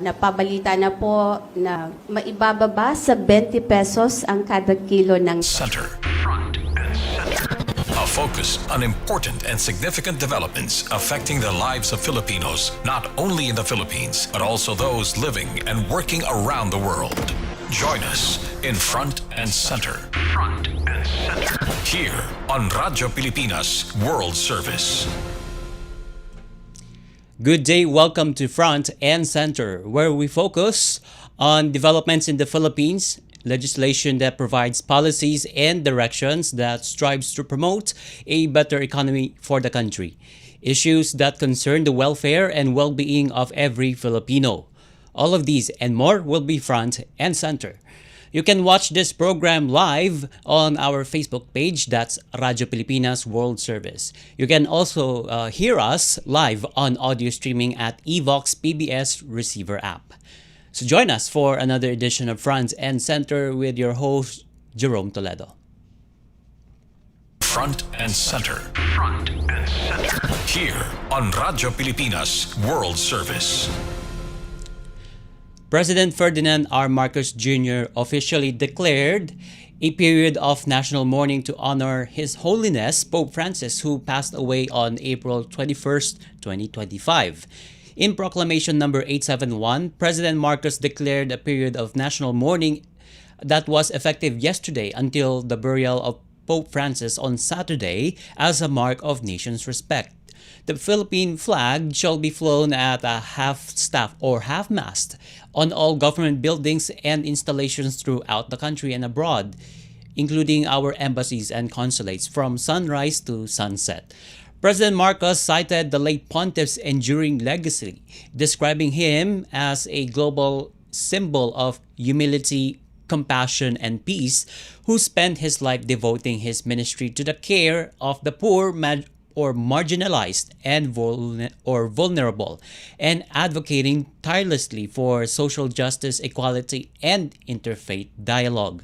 Napabalita na po na maibababa sa 20 pesos ang kada kilo ng Center. Front and center. A focus on important and significant developments affecting the lives of Filipinos, not only in the Philippines, but also those living and working around the world. Join us in Front and Center. Front and center. Here on Radyo Pilipinas World Service. Good day, welcome to Front and Center, where we focus on developments in the Philippines, legislation that provides policies and directions that strives to promote a better economy for the country, issues that concern the welfare and well-being of every Filipino. All of these and more will be Front and Center. You can watch this program live on our Facebook page, that's Radyo Pilipinas World Service. You can also hear us live on audio streaming at Evox PBS Receiver app. So join us for another edition of Front and Center with your host, Jerome Toledo. Front and Center. Front and Center. Here on Radyo Pilipinas World Service. President Ferdinand R. Marcos Jr. officially declared a period of national mourning to honor His Holiness Pope Francis, who passed away on April 21st, 2025. In Proclamation number 871, President Marcos declared a period of national mourning that was effective yesterday until the burial of Pope Francis on Saturday as a mark of nation's respect. The Philippine flag shall be flown at a half-staff or half-mast on all government buildings and installations throughout the country and abroad, including our embassies and consulates from sunrise to sunset. President Marcos cited the late pontiff's enduring legacy, describing him as a global symbol of humility, compassion, and peace, who spent his life devoting his ministry to the care of the poor, or marginalized and vulnerable, and advocating tirelessly for social justice, equality, and interfaith dialogue.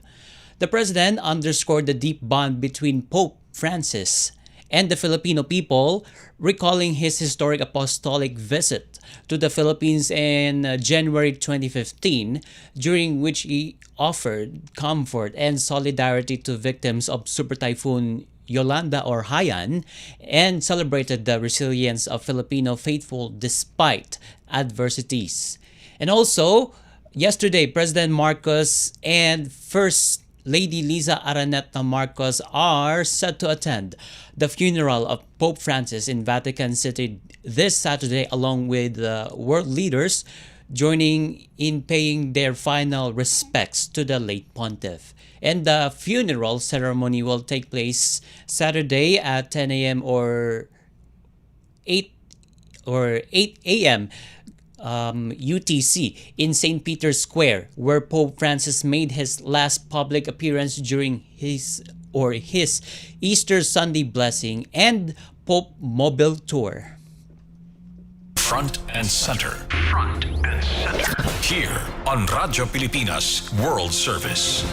The president underscored the deep bond between Pope Francis and the Filipino people, recalling his historic apostolic visit to the Philippines in January 2015, during which he offered comfort and solidarity to victims of Super Typhoon Yolanda or Haiyan, and celebrated the resilience of Filipino faithful despite adversities. And also, yesterday, President Marcos and First Lady Liza Araneta Marcos are set to attend the funeral of Pope Francis in Vatican City this Saturday, along with world leaders joining in paying their final respects to the late pontiff. And the funeral ceremony will take place Saturday at 10 a.m. or 8 a.m. UTC in St. Peter's Square, where Pope Francis made his last public appearance during his Easter Sunday blessing and Pope Mobile Tour. Front and Center. Front and Center. Here on Radyo Pilipinas World Service.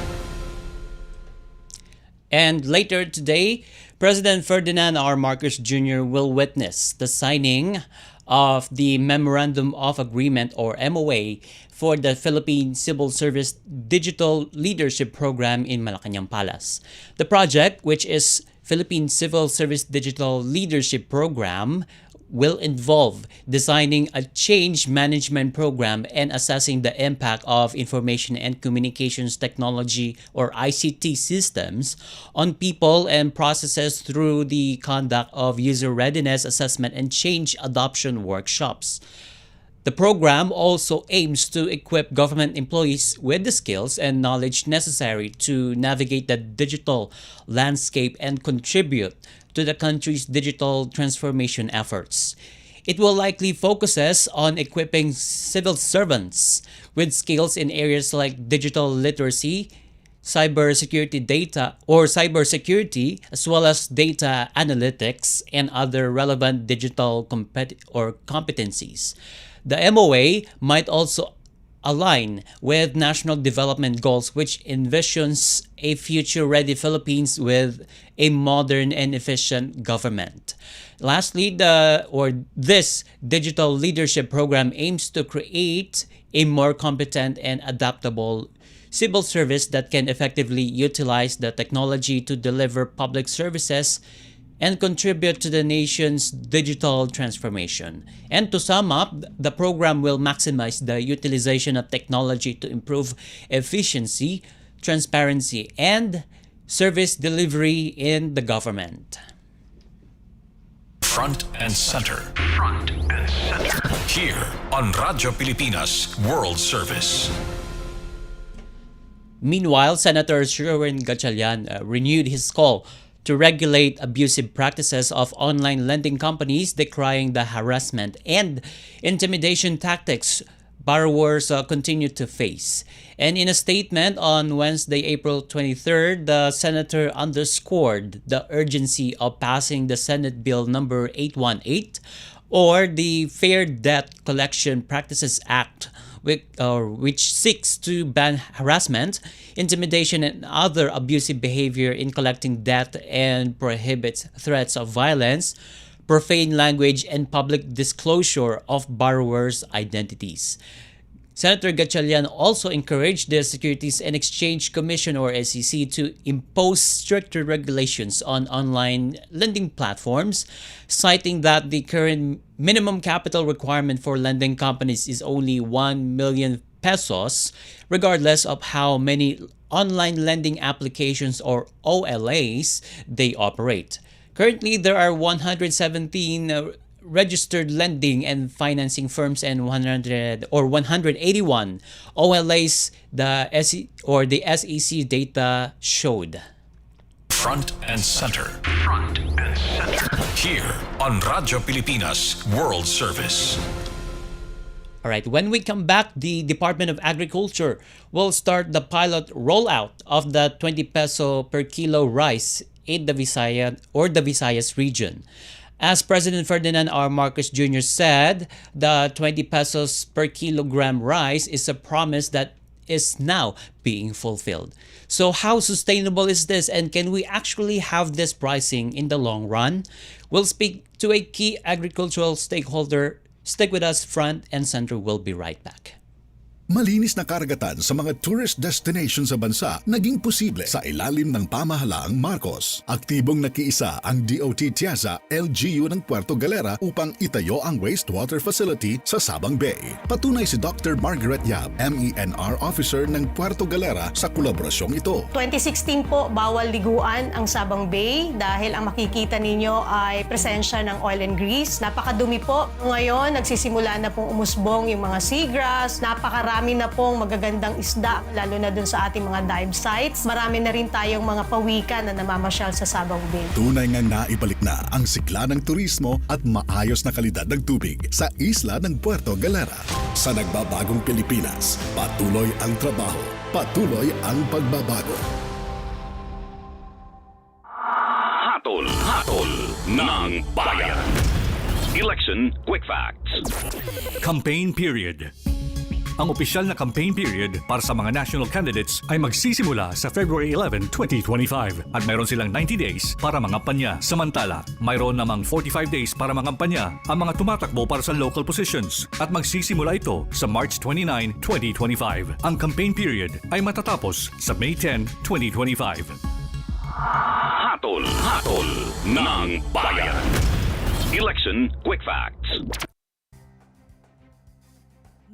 And later today, President Ferdinand R. Marcos Jr. will witness the signing of the Memorandum of Agreement or MOA for the Philippine Civil Service Digital Leadership Program in Malacanang Palace. The project, which is Philippine Civil Service Digital Leadership Program, will involve designing a change management program and assessing the impact of information and communications technology or ICT systems on people and processes through the conduct of user readiness assessment and change adoption workshops. The program also aims to equip government employees with the skills and knowledge necessary to navigate the digital landscape and contribute to the country's digital transformation efforts. It will likely focuses on equipping civil servants with skills in areas like digital literacy, cybersecurity, as well as data analytics and other relevant digital competencies. The MOA might also align with national development goals, which envisions a future-ready Philippines with a modern and efficient government. Lastly, this digital leadership program aims to create a more competent and adaptable civil service that can effectively utilize the technology to deliver public services and contribute to the nation's digital transformation. And to sum up, the program will maximize the utilization of technology to improve efficiency, transparency, and service delivery in the government. Front and center. Front and center. Here on Radyo Pilipinas World Service. Meanwhile, Senator Jerome renewed his call to regulate abusive practices of online lending companies, decrying the harassment and intimidation tactics borrowers continue to face. And in a statement on Wednesday, April 23rd, the senator underscored the urgency of passing the Senate Bill number 818, or the Fair Debt Collection Practices Act, which seeks to ban harassment, intimidation, and other abusive behavior in collecting debt and prohibits threats of violence, profane language, and public disclosure of borrowers' identities. Senator Gatchalian also encouraged the Securities and Exchange Commission, or SEC, to impose stricter regulations on online lending platforms, citing that the current minimum capital requirement for lending companies is only 1 million pesos, regardless of how many online lending applications, or OLAs, they operate. Currently, there are 117 registered lending and financing firms and 181 OLAs, the SEC data showed. Front and center. Front and center. Here on Radyo Pilipinas World Service. All right, when we come back, the Department of Agriculture will start the pilot rollout of the 20 peso per kilo rice in the Visayas region. As President Ferdinand R. Marcos Jr. said, the 20 pesos per kilogram rice is a promise that is now being fulfilled. So how sustainable is this, and can we actually have this pricing in the long run? We'll speak to a key agricultural stakeholder. Stick with us, Front and Center will be right back. Malinis na karagatan sa mga tourist destinations sa bansa naging posible sa ilalim ng pamahalaang Marcos. Aktibong nakiisa ang DOT Tiaza LGU ng Puerto Galera upang itayo ang wastewater facility sa Sabang Bay. Patunay si Dr. Margaret Yap, MENR Officer ng Puerto Galera sa kolaborasyong ito. 2016 po, bawal liguan ang Sabang Bay dahil ang makikita ninyo ay presensya ng oil and grease. Napakadumi po. Ngayon, nagsisimula na pong umusbong yung mga seagrass. Napakarami na pong magagandang isda, lalo na dun sa ating mga dive sites. Marami na rin tayong mga pawikan na namamasyal sa Sabang Bay. Tunay nga naibalik na ang sigla ng turismo at maayos na kalidad ng tubig sa isla ng Puerto Galera. Sa nagbabagong Pilipinas, patuloy ang trabaho, patuloy ang pagbabago. Hatol ng bayan. Election Quick Facts. Campaign period. Ang opisyal na campaign period para sa mga national candidates ay magsisimula sa February 11, 2025 at mayroon silang 90 days para mangampanya. Samantala, mayroon namang 45 days para mangampanya ang mga tumatakbo para sa local positions at magsisimula ito sa March 29, 2025. Ang campaign period ay matatapos sa May 10, 2025. Hatol ng bayan. Election Quick Facts.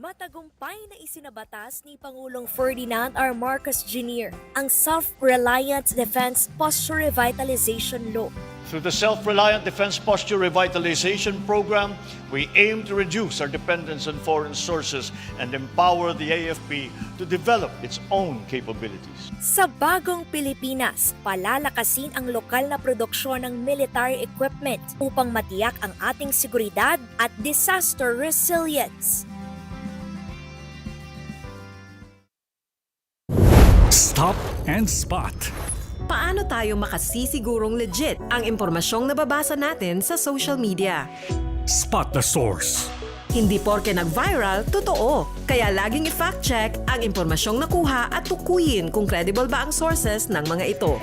Matagumpay na isinabatas ni Pangulong Ferdinand R. Marcos Jr. ang Self-Reliant Defense Posture Revitalization Law. Through the Self-Reliant Defense Posture Revitalization Program, we aim to reduce our dependence on foreign sources and empower the AFP to develop its own capabilities. Sa bagong Pilipinas, palalakasin ang lokal na produksyon ng military equipment upang matiyak ang ating seguridad at disaster resilience. Stop and Spot. Paano tayo makasisigurong legit ang impormasyong nababasa natin sa social media? Spot the source. Hindi porke nag-viral, totoo. Kaya laging i-fact check ang impormasyong nakuha at tukuyin kung credible ba ang sources ng mga ito.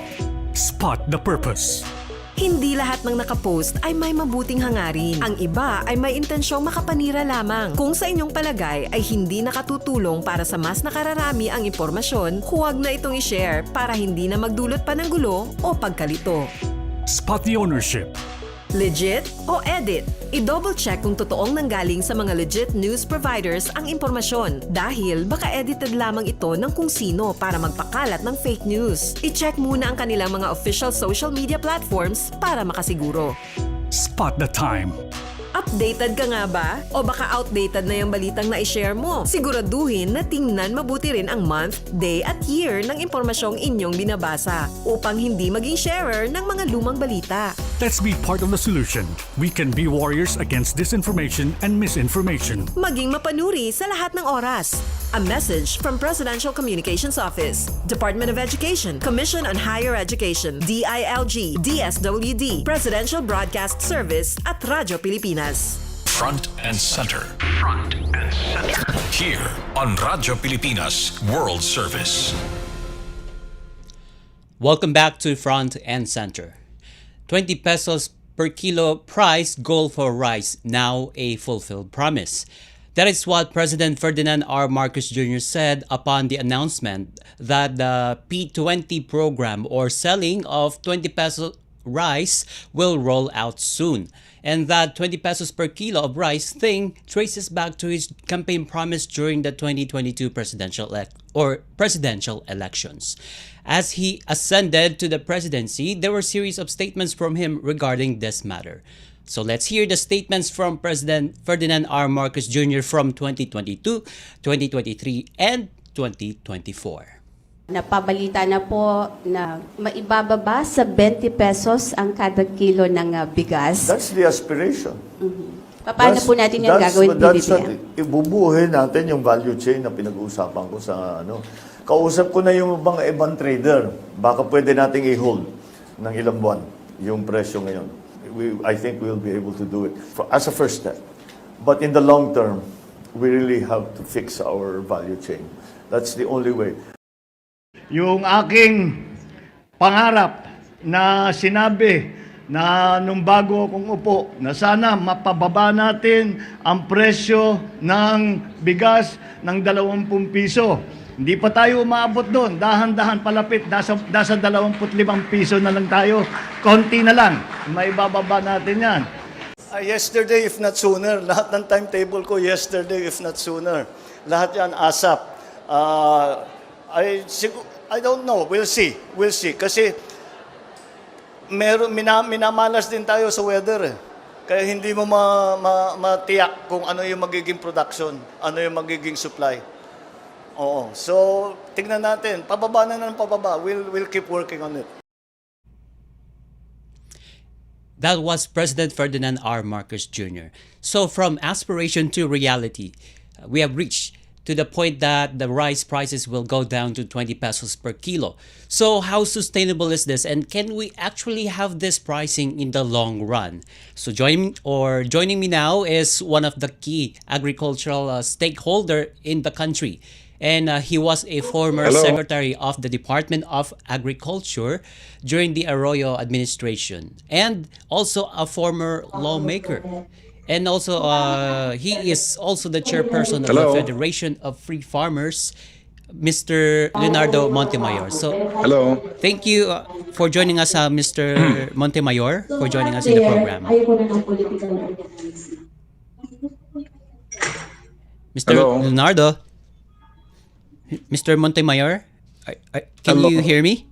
Spot the purpose. Hindi lahat ng nakapost ay may mabuting hangarin. Ang iba ay may intensyong makapanira lamang. Kung sa inyong palagay ay hindi nakatutulong para sa mas nakararami ang impormasyon, huwag na itong i-share para hindi na magdulot pa ng gulo o pagkalito. Spot the ownership. Legit o edit? I-double check kung totoong nanggaling sa mga legit news providers ang impormasyon dahil baka edited lamang ito ng kung sino para magpakalat ng fake news. I-check muna ang kanilang mga official social media platforms para makasiguro. Spot the time. Updated ka nga ba? O baka outdated na yung balitang na-share mo? Siguraduhin na tingnan mabuti rin ang month, day at year ng impormasyong inyong binabasa upang hindi maging sharer ng mga lumang balita. Let's be part of the solution. We can be warriors against disinformation and misinformation. Maging mapanuri sa lahat ng oras. A message from Presidential Communications Office, Department of Education, Commission on Higher Education, DILG, DSWD, Presidential Broadcast Service at Radyo Pilipinas. Front and center. Front and center. Here on Radyo Pilipinas World Service. Welcome back to Front and Center. 20 pesos per kilo price goal for rice, now a fulfilled promise. That is what President Ferdinand R. Marcos Jr. said upon the announcement that the P20 program or selling of 20 peso rice will roll out soon. And that 20 pesos per kilo of rice thing traces back to his campaign promise during the 2022 presidential elections. As he ascended to the presidency, there were a series of statements from him regarding this matter. So let's hear the statements from President Ferdinand R. Marcos Jr. from 2022, 2023, and 2024. Napabalita na po na maibababa sa 20 pesos ang kada kilo ng bigas. That's the aspiration. Paano po natin yung gagawin, PBBM? Ibubuhin natin yung value chain na pinag-uusapan ko sa ano. Kausap ko na yung mga ibang trader. Baka pwede nating i-hold ng ilang buwan yung presyo ngayon. I think we'll be able to do it as a first step. But in the long term, we really have to fix our value chain. That's the only way. Yung aking pangarap na sinabi na nung bago akong upo, na sana mapababa natin ang presyo ng bigas ng 20 piso. Hindi pa tayo umaabot doon. Dahan-dahan palapit. Nasa 25 piso na lang tayo. Konti na lang. May bababa natin yan. Yesterday, if not sooner. Lahat ng timetable ko, yesterday, if not sooner. Lahat yan, ASAP. I don't know. We'll see. We'll see. Kasi minamalas din tayo sa weather. Kaya hindi mo matiyak kung ano yung magiging production, ano yung magiging supply. Oo. So, tingnan natin. Pababa na ng pababa. We'll keep working on it. That was President Ferdinand R. Marcos Jr. So from aspiration to reality, we have reached to the point that the rice prices will go down to 20 pesos per kilo. So how sustainable is this, and can we actually have this pricing in the long run? So joining me now is one of the key agricultural stakeholder in the country. And he was a former secretary of the Department of Agriculture during the Arroyo administration, and also a former lawmaker. And also, he is also the chairperson of the Federation of Free Farmers, Mr. Leonardo Montemayor. So, thank you for joining us, Mr. Montemayor, for joining us in the program. Mr. Leonardo, Mr. Montemayor, can you hear me?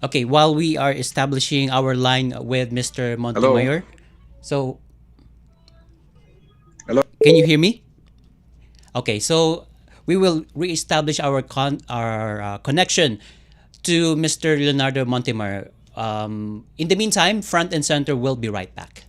Okay, while we are establishing our line with Mr. Montemayor, so can you hear me? Okay, so we will reestablish our connection to Mr. Leonardo Montemayor. In the meantime, Front and Center will be right back.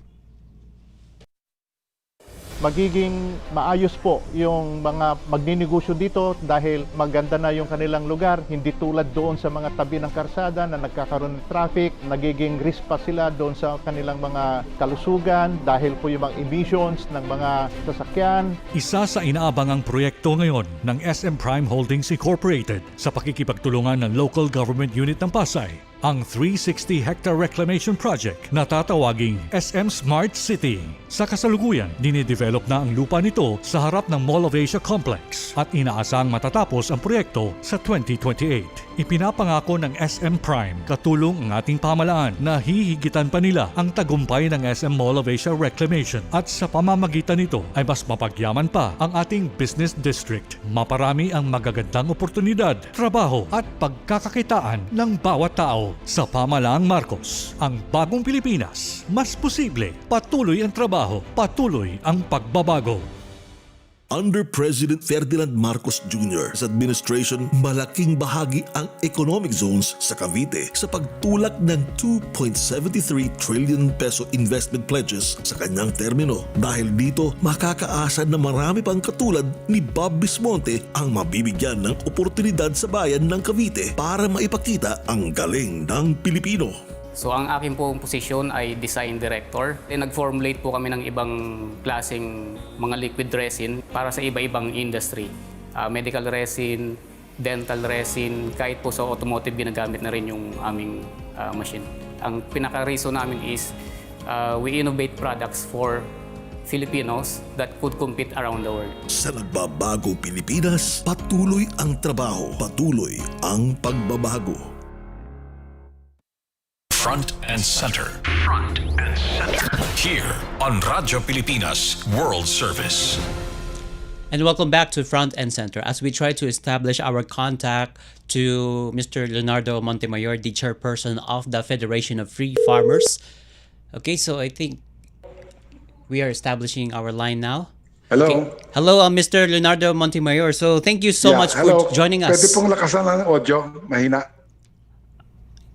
magiging maayos po yung mga magninegosyo dito dahil maganda na yung kanilang lugar, hindi tulad doon sa mga tabi ng karsada na nagkakaroon ng traffic, nagiging risk pa sila doon sa kanilang mga kalusugan dahil po yung mga emissions ng mga sasakyan. Isa sa inaabangang proyekto ngayon ng SM Prime Holdings Incorporated sa pakikipagtulungan ng Local Government Unit ng Pasay, ang 360-hectare reclamation project na tatawaging SM Smart City. Sa kasalukuyan, dinidevelop na ang lupa nito sa harap ng Mall of Asia Complex at inaasang matatapos ang proyekto sa 2028. Ipinapangako ng SM Prime katulong ang ating pamalaan na hihigitan pa nila ang tagumpay ng SM Mall of Asia Reclamation at sa pamamagitan nito ay mas mapagyaman pa ang ating business district. Maparami ang magagandang oportunidad, trabaho at pagkakakitaan ng bawat tao. Sa Pamalaang Marcos, ang bagong Pilipinas, mas posible, patuloy ang trabaho, patuloy ang pagbabago. Under President Ferdinand Marcos Jr.'s administration, malaking bahagi ang economic zones sa Cavite sa pagtulak ng 2.73 trillion peso investment pledges sa kanyang termino. Dahil dito, makakaasa na marami pang katulad ni Bob Bismonte ang mabibigyan ng oportunidad sa bayan ng Cavite para maipakita ang galing ng Pilipino. So ang akin pong posisyon ay design director. Nag-formulate po kami ng ibang klaseng mga liquid resin para sa iba-ibang industry. Medical resin, dental resin, kahit po sa automotive ginagamit na rin yung aming machine. Ang pinaka-reason namin is we innovate products for Filipinos that could compete around the world. Sa nagbabagong Pilipinas, patuloy ang trabaho, patuloy ang pagbabago. Front and Center. Front and Center. Here on Radyo Pilipinas World Service. And welcome back to Front and Center as we try to establish our contact to Mr. Leonardo Montemayor, the chairperson of the Federation of Free Farmers. Okay, so I think we are establishing our line now. Hello. Okay. Hello, Mr. Leonardo Montemayor. So thank you so much hello. for joining us. Pwede pong lakasan ng audio, mahina.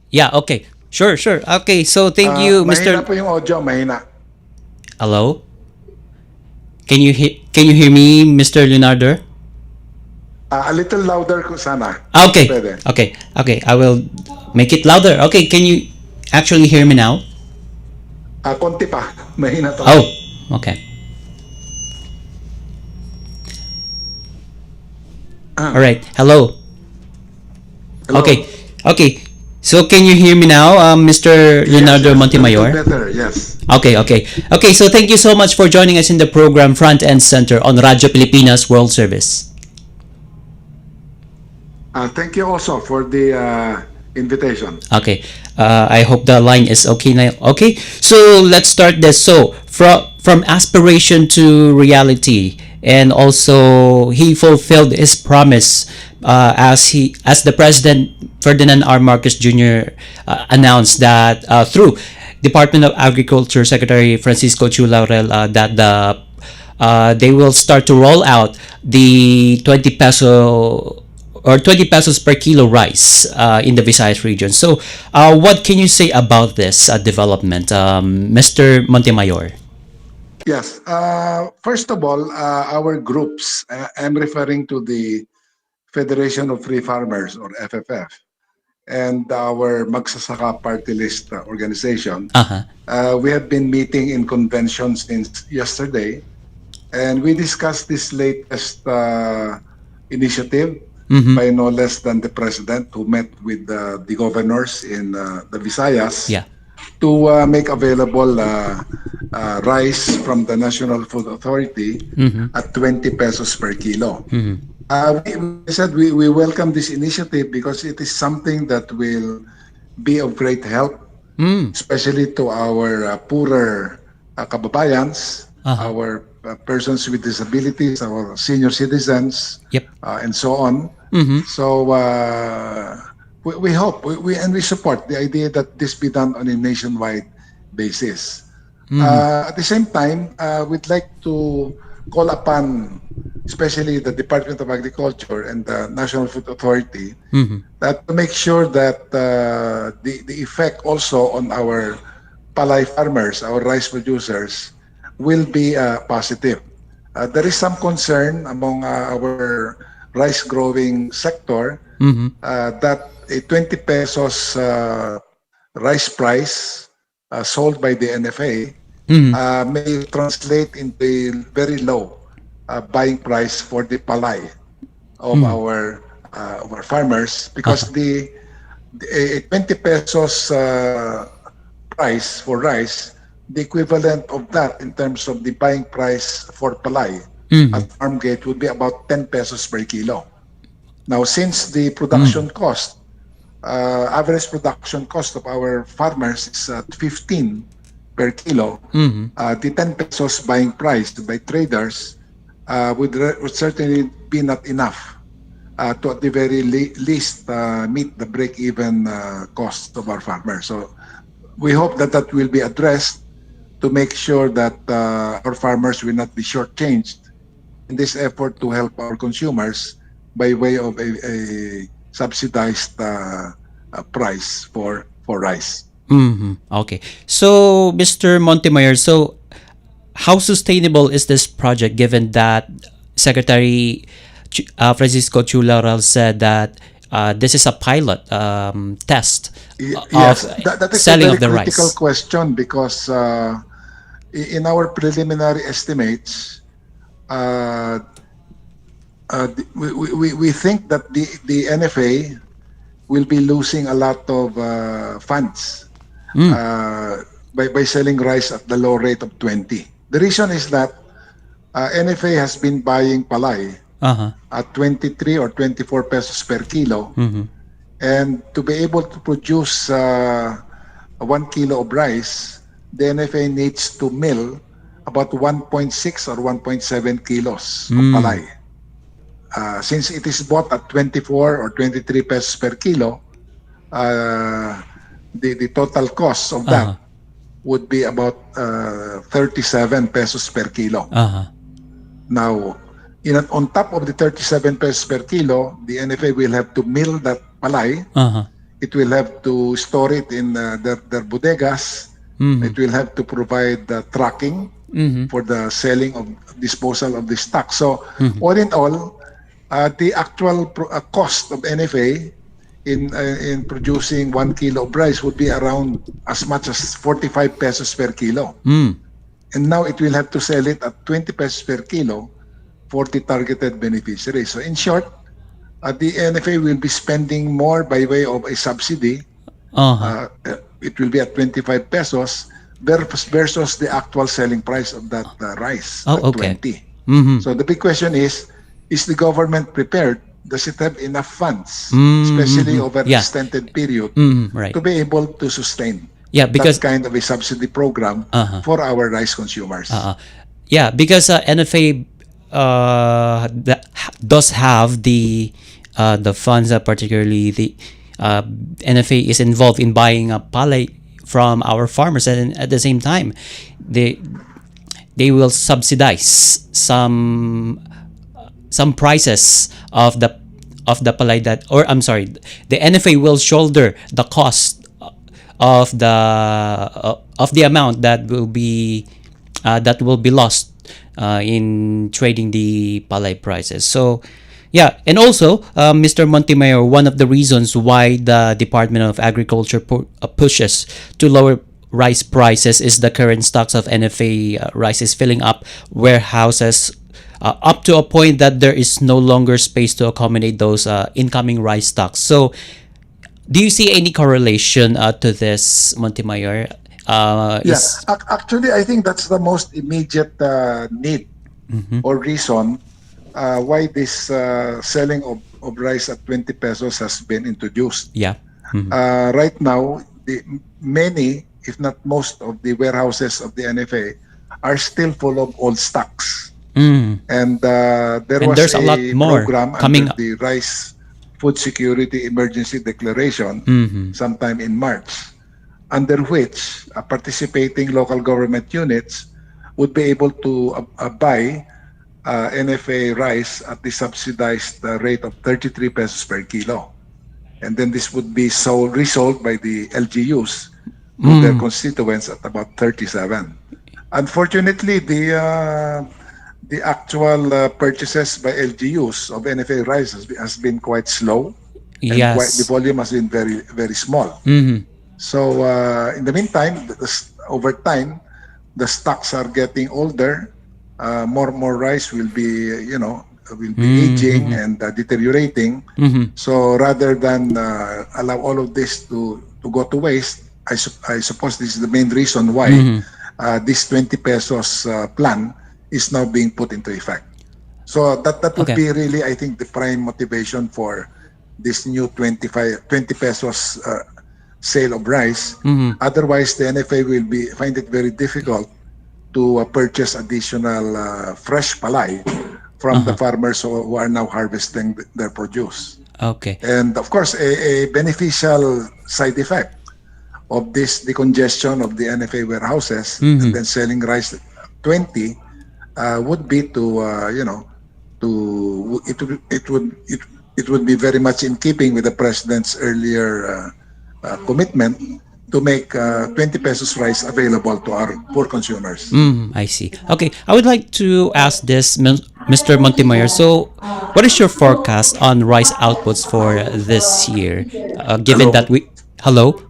Yeah, okay. Sure. Okay, so thank you, Mr. Mahina po yung audio, mahina. Hello? Can you hear me, Mr. Leonardo? A little louder ko sana. Okay. Pwede. Okay. I will make it louder. Okay, can you actually hear me now? Konti pa. Mahina to. Oh, okay. All right. Hello. Hello. Okay. So can you hear me now, Mr. Leonardo Montemayor? Better, yes. Okay. So thank you so much for joining us in the program Front and Center on Radyo Pilipinas World Service. Thank you also for the invitation. Okay. I hope the line is okay now. Okay. So let's start this. So from aspiration to reality, and also he fulfilled his promise as the President Ferdinand R. Marcos Jr. Announced that through Department of Agriculture Secretary Francisco Chu Laurel that they will start to roll out the 20 pesos per kilo rice in the Visayas region. So what can you say about this development, Mr. Montemayor? Yes. First of all, our groups, I'm referring to the Federation of Free Farmers or FFF and our Magsasaka Party List organization. We have been meeting in convention since yesterday, and we discussed this latest initiative by no less than the President, who met with the governors in the Visayas to make available rice from the National Food Authority at 20 pesos per kilo. We said we welcome this initiative because it is something that will be of great help, especially to our poorer kababayans, our persons with disabilities, our senior citizens, and so on. So we hope and we support the idea that this be done on a nationwide basis. At the same time, we'd like to call upon especially the Department of Agriculture and the National Food Authority that to make sure that the effect also on our palay farmers, our rice producers, will be positive. there is some concern among our rice growing sector that a 20 pesos rice price sold by the NFA may translate into a very low buying price for the palay of our farmers, because the a 20 pesos price for rice, the equivalent of that in terms of the buying price for palay at farm gate would be about 10 pesos per kilo. Now, since the production cost, average production cost of our farmers is at 15 per kilo, the 10 pesos buying price by traders would certainly be not enough to at the very least meet the break-even cost of our farmers. So we hope that that will be addressed to make sure that our farmers will not be shortchanged in this effort to help our consumers by way of a subsidized price for rice. Okay. So, Mr. Montemayor, so how sustainable is this project given that Secretary Francisco Chularal said that this is a pilot test Yes, of that is selling a of the very critical rice? question, because in our preliminary estimates, we think that the NFA will be losing a lot of funds by selling rice at the low rate of 20. The reason is that NFA has been buying palay at 23 or 24 pesos per kilo, and to be able to produce 1 kilo of rice, the NFA needs to mill about 1.6 or 1.7 kilos of palay. Since it is bought at 24 or 23 pesos per kilo, the total cost of that would be about 37 pesos per kilo. Now, on top of the 37 pesos per kilo, the NFA will have to mill that palay. It will have to store it in their bodegas. It will have to provide tracking for the selling of disposal of the stock. So, all in all, the actual cost of NFA in producing 1 kilo of rice would be around as much as 45 pesos per kilo. And now it will have to sell it at 20 pesos per kilo for the targeted beneficiaries. So in short, the NFA will be spending more by way of a subsidy. It will be at 25 pesos versus the actual selling price of that rice at 20. So the big question is the government prepared? Does it have enough funds, especially over an extended period, to be able to sustain because that kind of a subsidy program for our rice consumers? Because NFA does have the funds, particularly the NFA is involved in buying a palay from our farmers, and at the same time, they will subsidize some prices of the palay that, or I'm sorry, the NFA will shoulder the cost of the amount that will be lost in trading the palay prices. So and also Mr. Montemayor, one of the reasons why the Department of Agriculture pushes to lower rice prices is the current stocks of NFA rice is filling up warehouses up to a point that there is no longer space to accommodate those incoming rice stocks. So, do you see any correlation to this, Montemayor? Actually, I think that's the most immediate need or reason why this selling of rice at 20 pesos has been introduced. Right now, many, if not most, of the warehouses of the NFA are still full of old stocks. And there was there's a lot more program coming under the Rice Food Security Emergency Declaration sometime in March, under which participating local government units would be able to buy NFA rice at the subsidized rate of 33 pesos per kilo. And then this would be resold by the LGUs to their constituents at about 37. Unfortunately, the actual purchases by LGUs of NFA rice has been quite slow, and the Yes. volume has been very, very small. Mm-hmm. So in the meantime, over time, the stocks are getting older. More rice will be, will be aging Mm-hmm. and deteriorating. Mm-hmm. So rather than allow all of this to go to waste, I suppose this is the main reason why Mm-hmm. this 20 pesos plan is now being put into effect. So that would Okay. be really, I think, the prime motivation for this new 20 pesos sale of rice. Mm-hmm. Otherwise, the NFA will find it very difficult to purchase additional fresh palay from the Uh-huh. farmers who are now harvesting their produce. Okay. And of course, a beneficial side effect of this decongestion of the NFA warehouses and Mm-hmm. then selling rice at 20 would be to it would be very much in keeping with the president's earlier commitment to make 20 pesos rice available to our poor consumers. I see. Okay, I would like to ask this, Mr. Montemayor. So, what is your forecast on rice outputs for this year? Given that we, hello,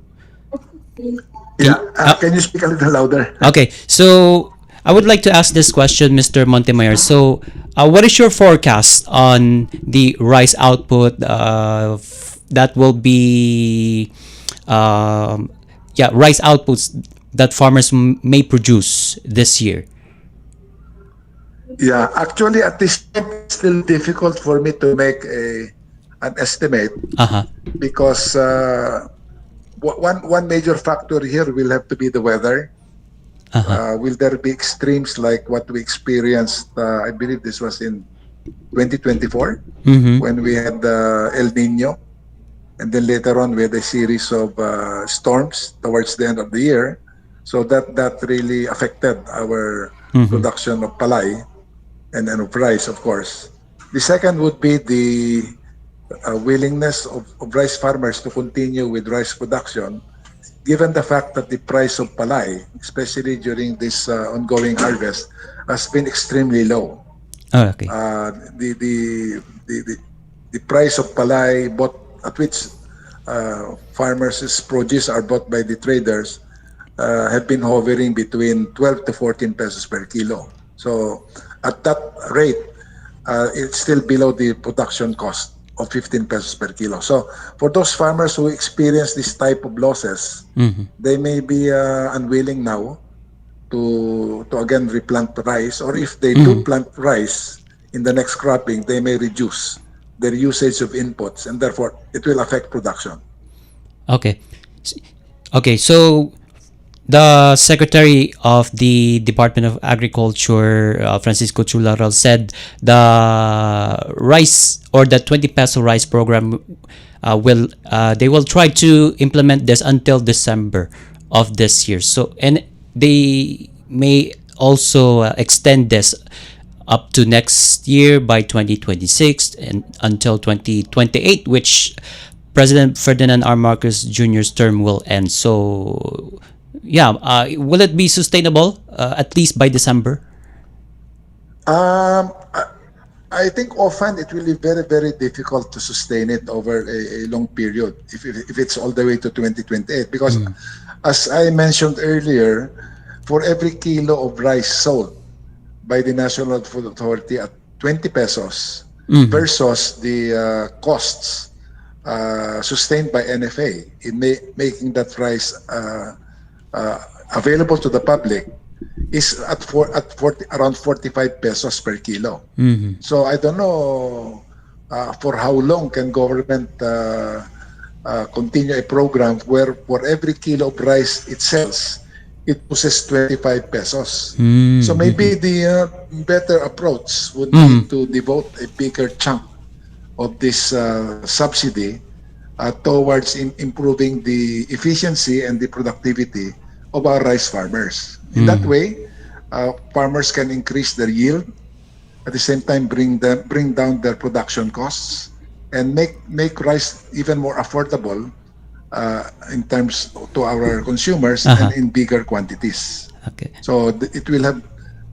can Yeah, you, can you speak a little louder? okay. So, I would like to ask this question, Mr. Montemayor. So, what is your forecast on the rice output that will be, rice outputs that farmers may produce this year? Yeah, actually, at this point, it's still difficult for me to make an estimate Uh-huh. because one major factor here will have to be the weather. Uh-huh. Will there be extremes like what we experienced? I believe this was in 2024 Mm-hmm. when we had El Nino, and then later on we had a series of storms towards the end of the year. So that really affected our Mm-hmm. production of palay and of rice, of course. The second would be the willingness of rice farmers to continue with rice production, given the fact that the price of palay, especially during this ongoing harvest, has been extremely low. Oh, okay. The price of palay bought at which farmers' produce are bought by the traders have been hovering between 12 to 14 pesos per kilo. So at that rate, it's still below the production cost of 15 pesos per kilo. So for those farmers who experience this type of losses, Mm-hmm. they may be unwilling now to again replant rice, or if they do Mm-hmm. plant rice in the next cropping, they may reduce their usage of inputs, and therefore it will affect production. Okay. Okay, so the Secretary of the Department of Agriculture, Francisco Chularal, said the rice or the 20 peso rice program they will try to implement this until December of this year. So, and they may also extend this up to next year by 2026 and until 2028, which President Ferdinand R. Marcos Jr.'s term will end. So, yeah, will it be sustainable at least by December? I think often it will be very, very difficult to sustain it over a long period if it's all the way to 2028. Because as I mentioned earlier, for every kilo of rice sold by the National Food Authority at 20 pesos versus the costs sustained by NFA in making that rice available to the public is around 45 pesos per kilo. Mm-hmm. So I don't know for how long can government continue a program where for every kilo of rice it sells, it loses 25 pesos. Mm-hmm. So maybe the better approach would be to devote a bigger chunk of this subsidy towards improving the efficiency and the productivity of our rice farmers. In that way, farmers can increase their yield, at the same time bring down their production costs, and make rice even more affordable in terms to our consumers and in bigger quantities. Okay. So it will have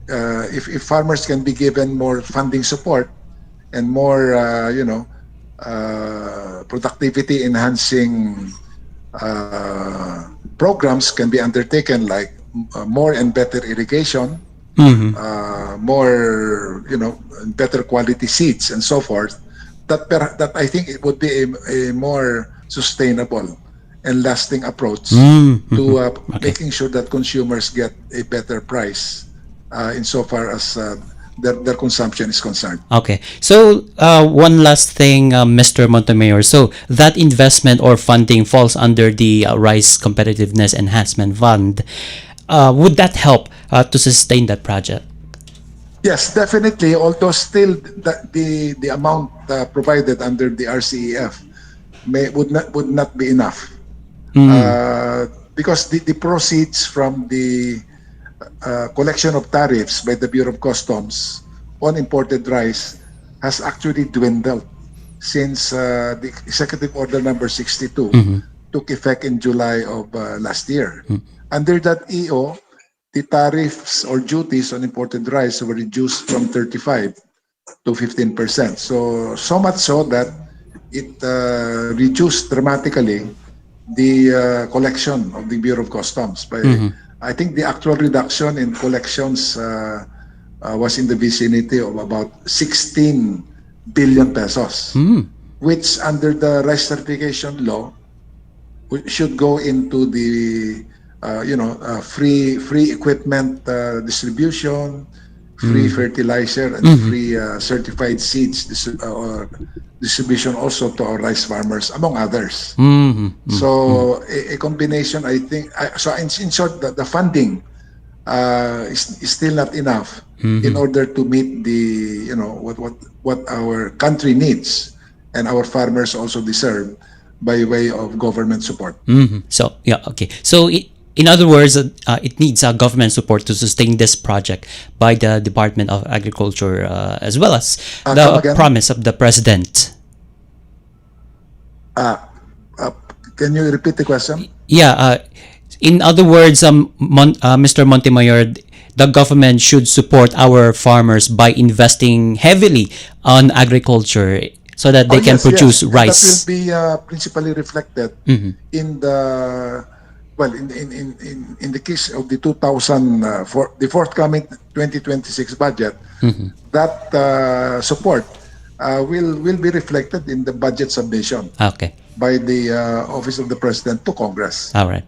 if farmers can be given more funding support and more, productivity enhancing programs can be undertaken, like more and better irrigation, more, better quality seeds and so forth, that I think it would be a more sustainable and lasting approach to making sure that consumers get a better price insofar as their consumption is concerned. Okay. So, one last thing, Mr. Montemayor. So, that investment or funding falls under the Rice Competitiveness Enhancement Fund. Would that help to sustain that project? Yes, definitely. Although still the amount provided under the RCEF would not be enough, because the proceeds from the collection of tariffs by the Bureau of Customs on imported rice has actually dwindled since the Executive Order number 62 took effect in July of last year. Under that EO, the tariffs or duties on imported rice were reduced from 35 to 15%. So much so that it reduced dramatically the collection of the Bureau of Customs. I think the actual reduction in collections was in the vicinity of about 16 billion pesos, which under the rice certification law should go into the free equipment distribution, free fertilizer, and free certified seeds distribution also to our rice farmers, among others. So a combination, I think. So in short, the funding is still not enough in order to meet the what our country needs and our farmers also deserve by way of government support. So yeah, okay. So in other words, it needs government support to sustain this project by the Department of Agriculture, as well as the promise of the President. Can you repeat the question? Yeah. In other words, Mr. Montemayor, the government should support our farmers by investing heavily on agriculture so that they can produce rice. That will be principally reflected in the in the case of the for the forthcoming 2026 budget. That support will be reflected in the budget submission. Okay. By the Office of the President to Congress. All right.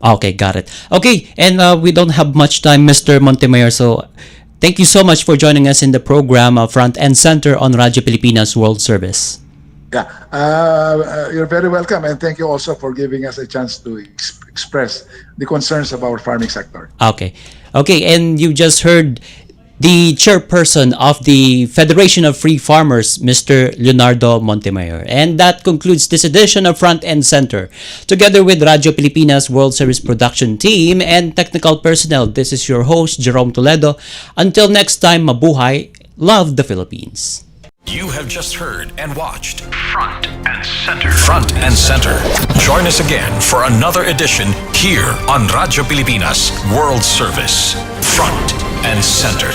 Okay, got it. Okay, and we don't have much time, Mr. Montemayor, so thank you so much for joining us in the program Front and Center on Radyo Pilipinas World Service. Yeah, you're very welcome, and thank you also for giving us a chance to express the concerns of our farming sector. Okay, and you just heard the chairperson of the Federation of Free Farmers, Mr. Leonardo Montemayor. And that concludes this edition of Front and Center. Together with Radyo Pilipinas World Service production team and technical personnel, this is your host, Jerome Toledo. Until next time, mabuhay, love the Philippines. You have just heard and watched Front and Center. Front and Center. Join us again for another edition here on Radyo Pilipinas World Service. Front and Center.